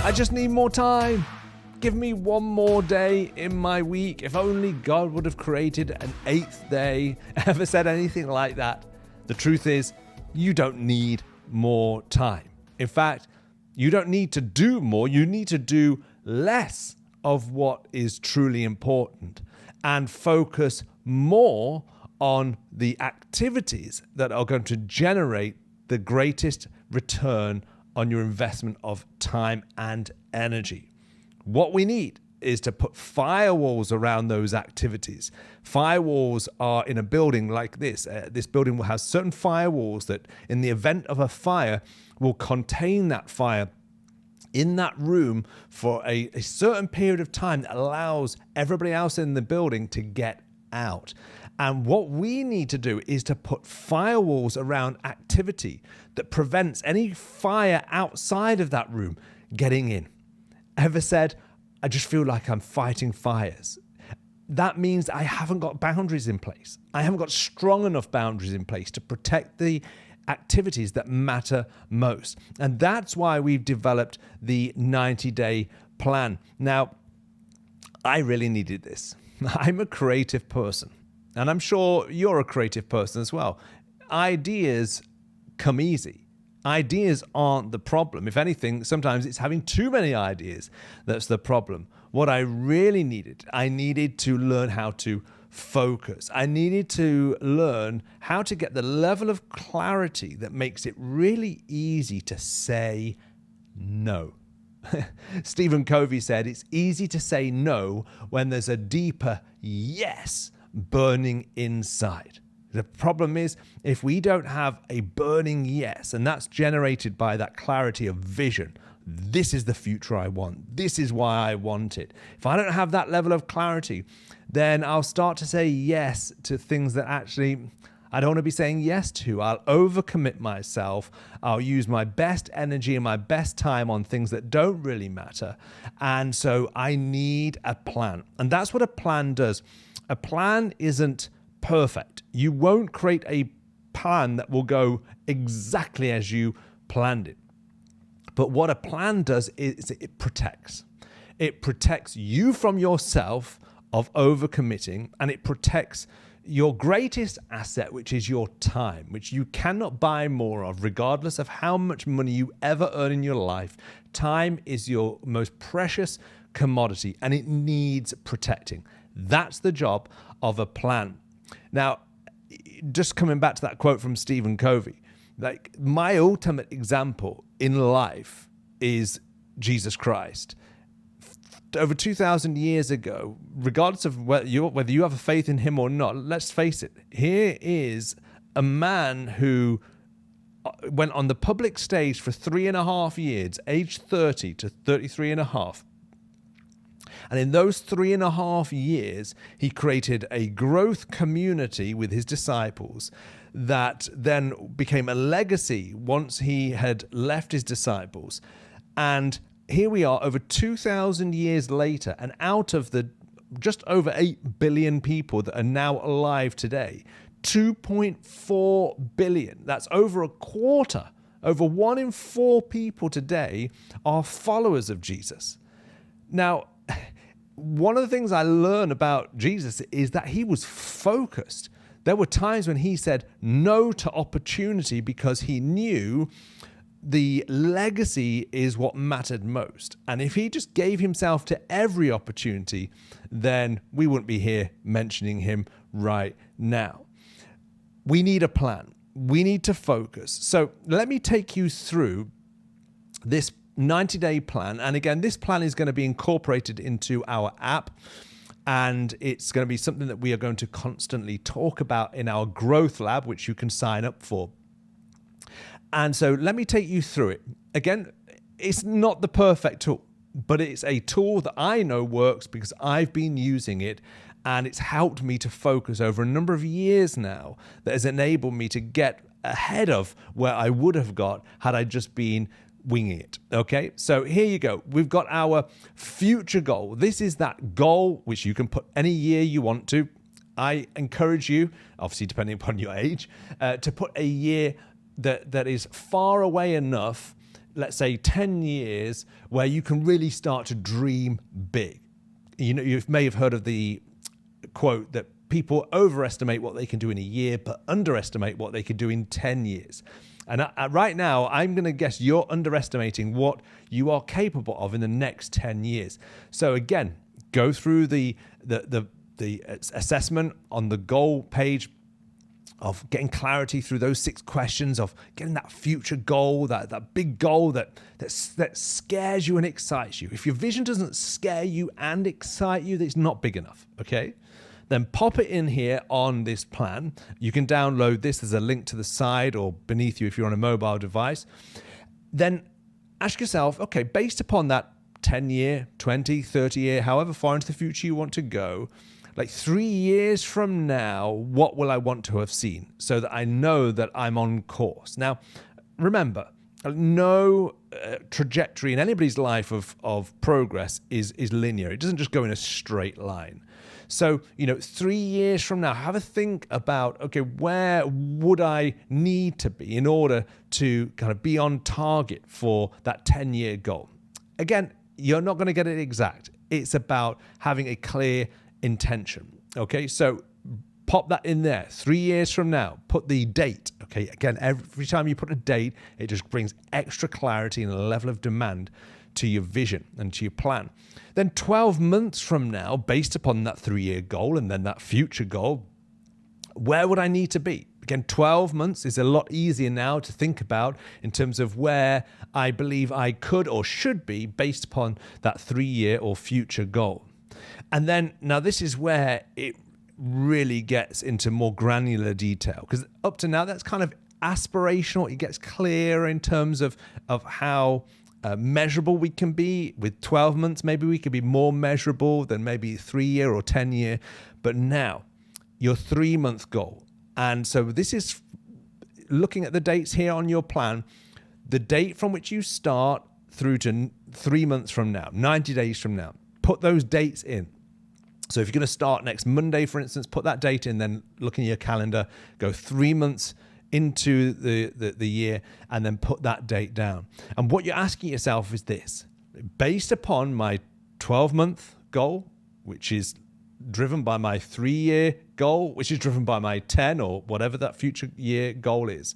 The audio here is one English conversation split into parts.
I just need more time. Give me one more day in my week. If only God would have created an 8th day, ever said anything like that. The truth is, you don't need more time. In fact, you don't need to do more. You need to do less of what is truly important and focus more on the activities that are going to generate the greatest return on your investment of time and energy. What we need is to put firewalls around those activities. Firewalls are in a building like this. This building will have certain firewalls that in the event of a fire will contain that fire in that room for a certain period of time that allows everybody else in the building to get out. And what we need to do is to put firewalls around activity that prevents any fire outside of that room getting in. Ever said, I just feel like I'm fighting fires? That means I haven't got boundaries in place. I haven't got strong enough boundaries in place to protect the activities that matter most. And that's why we've developed the 90-day plan. Now, I really needed this. I'm a creative person, and I'm sure you're a creative person as well. Ideas come easy. Ideas aren't the problem. If anything, sometimes it's having too many ideas that's the problem. What I really needed, I needed to learn how to focus. I needed to learn how to get the level of clarity that makes it really easy to say no. Stephen Covey said it's easy to say no when there's a deeper yes burning inside. The problem is if we don't have a burning yes, and that's generated by that clarity of vision, this is the future I want. This is why I want it. If I don't have that level of clarity, then I'll start to say yes to things that actually I don't want to be saying yes to. I'll overcommit myself. I'll use my best energy and my best time on things that don't really matter. And so I need a plan. And that's what a plan does. A plan isn't perfect. You won't create a plan that will go exactly as you planned it. But what a plan does is it protects. It protects you from yourself of overcommitting, and it protects your greatest asset, which is your time, which you cannot buy more of, regardless of how much money you ever earn in your life. Time is your most precious commodity, and it needs protecting. That's the job of a plan. Now, just coming back to that quote from Stephen Covey, like my ultimate example in life is Jesus Christ. Over 2,000 years ago, regardless of whether you have a faith in him or not, let's face it, here is a man who went on the public stage for 3.5 years, aged 30 to 33 and a half. And in those 3.5 years, he created a growth community with his disciples that then became a legacy once he had left his disciples. And here we are over 2,000 years later, and out of the just over 8 billion people that are now alive today, 2.4 billion, that's over a quarter, over 1 in 4 people today are followers of Jesus. Now, one of the things I learned about Jesus is that he was focused. There were times when he said no to opportunity because he knew the legacy is what mattered most. And if he just gave himself to every opportunity, then we wouldn't be here mentioning him right now. We need a plan. We need to focus. So let me take you through this 90-day plan. And again, this plan is going to be incorporated into our app. And it's going to be something that we are going to constantly talk about in our growth lab, which you can sign up for. And so let me take you through it. Again, it's not the perfect tool, but it's a tool that I know works because I've been using it, and it's helped me to focus over a number of years now that has enabled me to get ahead of where I would have got had I just been winging it. Okay, so here you go. We've got our future goal. This is that goal which you can put any year you want to. I encourage you, obviously depending upon your age, to put a year that is far away enough let's say 10 years where you can really start to dream big. You know, you may have heard of the quote that people overestimate what they can do in a year, but underestimate what they can do in 10 years. And right now, I'm going to guess you're underestimating what you are capable of in the next 10 years. So again, go through the assessment on the goal page, of getting clarity through those 6 questions, of getting that future goal, that big goal that scares you and excites you. If your vision doesn't scare you and excite you, it's not big enough, okay? Then pop it in here on this plan. You can download this. There's a link to the side or beneath you if you're on a mobile device. Then ask yourself, okay, based upon that 10-year, 20, 30-year, however far into the future you want to go, like 3 years from now, what will I want to have seen so that I know that I'm on course? Now, remember, no trajectory in anybody's life of progress is linear. It doesn't just go in a straight line. So, 3 years from now, have a think about, okay, where would I need to be in order to kind of be on target for that 10-year goal? Again, you're not going to get it exact. It's about having a clear intention. Okay, so pop that in there. 3 years from now, put the date. Okay, again, every time you put a date, it just brings extra clarity and a level of demand to your vision and to your plan. Then 12 months from now, based upon that 3-year goal and then that future goal, where would I need to be? Again, 12 months is a lot easier now to think about in terms of where I believe I could or should be based upon that 3-year or future goal. And then, now this is where it really gets into more granular detail, because up to now, that's kind of aspirational. It gets clearer in terms of how measurable we can be. With 12 months, maybe we could be more measurable than maybe 3-year or 10-year. But now, your 3-month goal. And so this is looking at the dates here on your plan, the date from which you start through to 3 months from now, 90 days from now. Put those dates in. So if you're going to start next Monday, for instance, put that date in, then look in your calendar, go 3 months into the year, and then put that date down. And what you're asking yourself is this: based upon my 12-month goal, which is driven by my 3-year goal, which is driven by my 10 or whatever that future year goal is,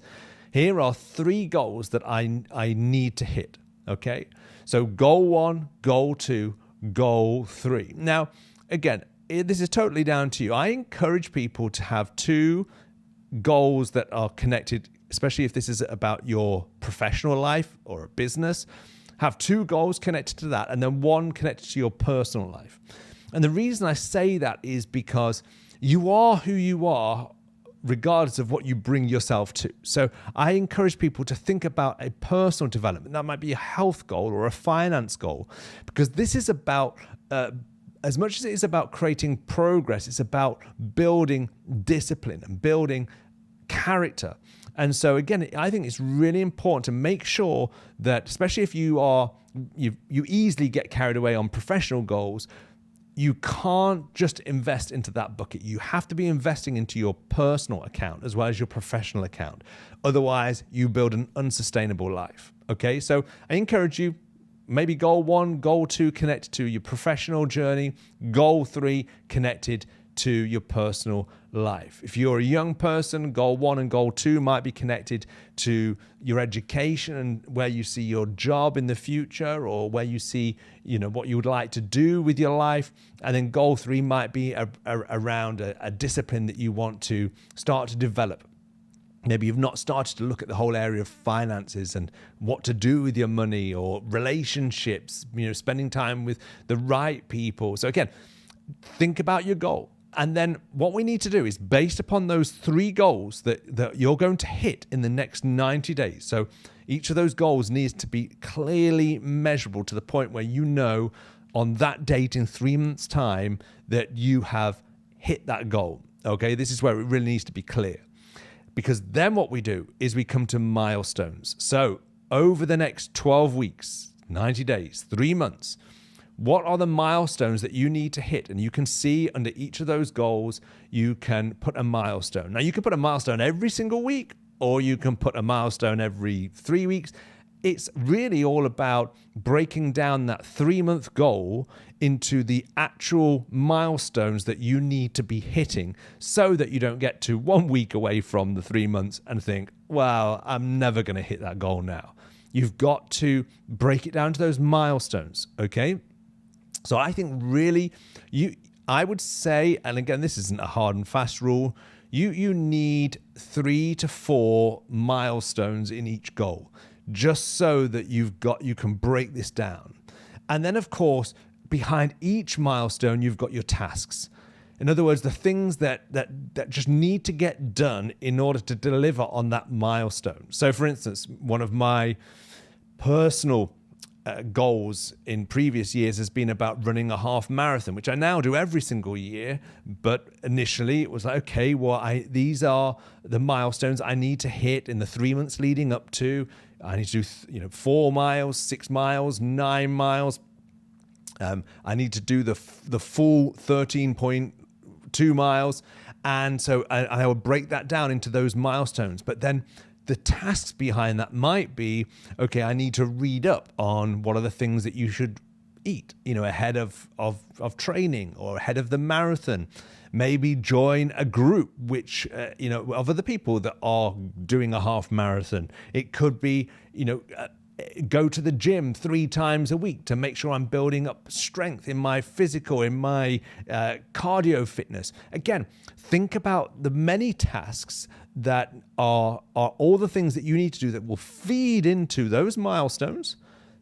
here are 3 goals that I need to hit, okay? So goal 1, goal 2, goal 3. Now, again, this is totally down to you. I encourage people to have 2 goals that are connected, especially if this is about your professional life or a business. Have 2 goals connected to that, and then 1 connected to your personal life. And the reason I say that is because you are who you are regardless of what you bring yourself to. So I encourage people to think about a personal development. That might be a health goal or a finance goal, because this is about, as much as it is about creating progress, it's about building discipline and building character. And so again, I think it's really important to make sure that, especially if you easily get carried away on professional goals, you can't just invest into that bucket. You have to be investing into your personal account as well as your professional account. Otherwise, you build an unsustainable life. Okay, so I encourage you, maybe goal 1, goal 2 connected to your professional journey, goal 3 connected to your personal life. If you're a young person, goal 1 and goal 2 might be connected to your education and where you see your job in the future, or where you see, what you would like to do with your life. And then goal 3 might be around a discipline that you want to start to develop. Maybe you've not started to look at the whole area of finances and what to do with your money, or relationships, spending time with the right people. So again, think about your goal. And then what we need to do is, based upon those 3 goals that you're going to hit in the next 90 days. So each of those goals needs to be clearly measurable to the point where on that date in 3 months' time that you have hit that goal. Okay, this is where it really needs to be clear. Because then what we do is we come to milestones. So over the next 12 weeks, 90 days, 3 months, what are the milestones that you need to hit? And you can see under each of those goals, you can put a milestone. Now, you can put a milestone every single week, or you can put a milestone every 3 weeks. it's really all about breaking down that 3-month goal into the actual milestones that you need to be hitting so that you don't get to 1 week away from the 3 months and think, well, I'm never going to hit that goal now. You've got to break it down to those milestones, okay? So I think really, I would say, and again, this isn't a hard and fast rule, you need 3 to 4 milestones in each goal, just so that you can break this down. And then, of course, behind each milestone, you've got your tasks. In other words, the things that just need to get done in order to deliver on that milestone. So, for instance, one of my personal goals in previous years has been about running a half marathon, which I now do every single year. But initially it was like, okay, well, these are the milestones I need to hit in the 3 months leading up to. I need to do 4 miles, 6 miles, 9 miles. I need to do the full 13.2 miles. And so I will break that down into those milestones. But then the tasks behind that might be, okay, I need to read up on what are the things that you should eat, ahead of training or ahead of the marathon. Maybe join a group which, of other people that are doing a half marathon. It could be, go to the gym 3 times a week to make sure I'm building up strength in my physical, in my cardio fitness. Again, think about the many tasks that are all the things that you need to do that will feed into those milestones,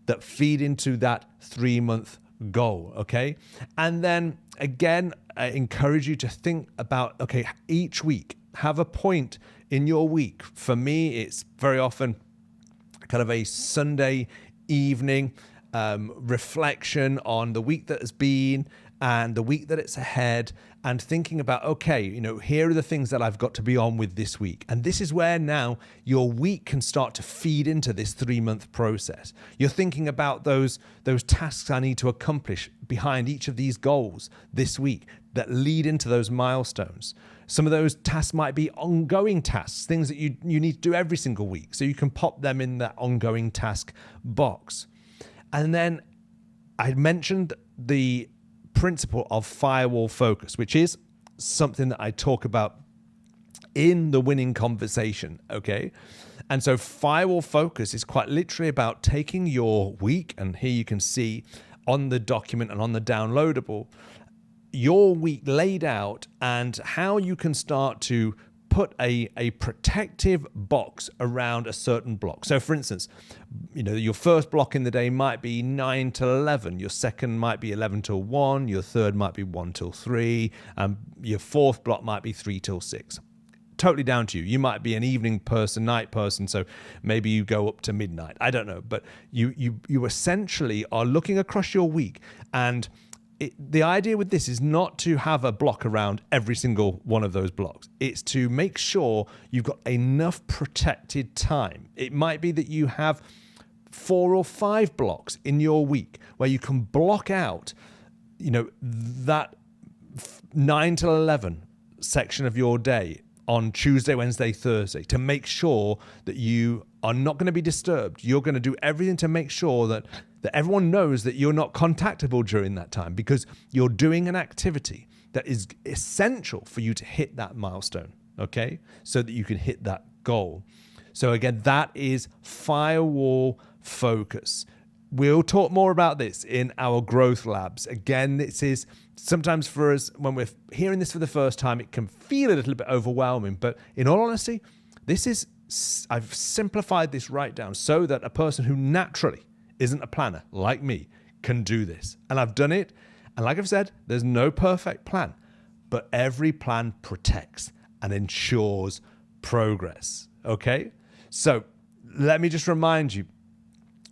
that feed into that 3-month goal, okay? And then again, I encourage you to think about, okay, each week, have a point in your week. For me, it's very often kind of a Sunday evening reflection on the week that has been and the week that it's ahead, and thinking about, okay, here are the things that I've got to be on with this week. And this is where now your week can start to feed into this 3-month process. You're thinking about those tasks I need to accomplish behind each of these goals this week that lead into those milestones. Some of those tasks might be ongoing tasks, things that you need to do every single week. So you can pop them in that ongoing task box. And then I mentioned the principle of firewall focus, which is something that I talk about in the winning conversation, okay? And so firewall focus is quite literally about taking your week, and here you can see on the document and on the downloadable, your week laid out and how you can start to put a protective box around a certain block. So for instance, your first block in the day might be 9 till 11. Your second might be 11 till 1. Your third might be 1 till 3. Your fourth block might be 3 till 6. Totally down to you. You might be an evening person, night person, so maybe you go up to midnight. I don't know. But you essentially are looking across your week, and the idea with this is not to have a block around every single one of those blocks. It's to make sure you've got enough protected time. It might be that you have 4 or 5 blocks in your week where you can block out, that 9 till 11 section of your day on Tuesday, Wednesday, Thursday, to make sure that you are not going to be disturbed. You're going to do everything to make sure that everyone knows that you're not contactable during that time, because you're doing an activity that is essential for you to hit that milestone, okay? So that you can hit that goal. So again, that is firewall focus. We'll talk more about this in our growth labs. Again, this is sometimes for us, when we're hearing this for the first time, it can feel a little bit overwhelming. But in all honesty, I've simplified this right down so that a person who naturally isn't a planner like me can do this. And I've done it. And like I've said, there's no perfect plan, but every plan protects and ensures progress. Okay? So let me just remind you,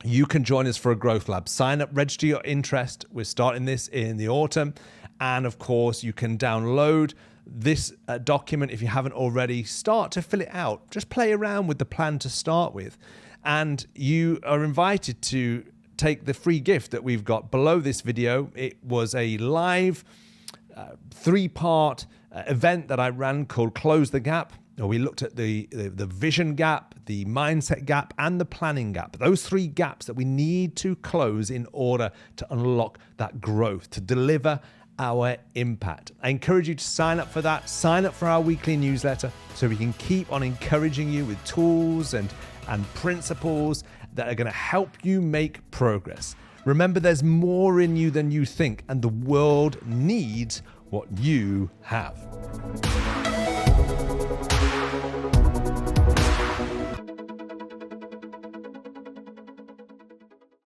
you can join us for a growth lab. Sign up, register your interest. We're starting this in the autumn. And of course, you can download this document if you haven't already. Start to fill it out. Just play around with the plan to start with. And you are invited to take the free gift that we've got below this video. It was a live 3-part event that I ran called Close the Gap. We looked at the vision gap, the mindset gap, and the planning gap. Those 3 gaps that we need to close in order to unlock that growth, to deliver our impact. I encourage you to sign up for that. Sign up for our weekly newsletter so we can keep on encouraging you with tools and principles that are going to help you make progress. Remember, there's more in you than you think, and the world needs what you have.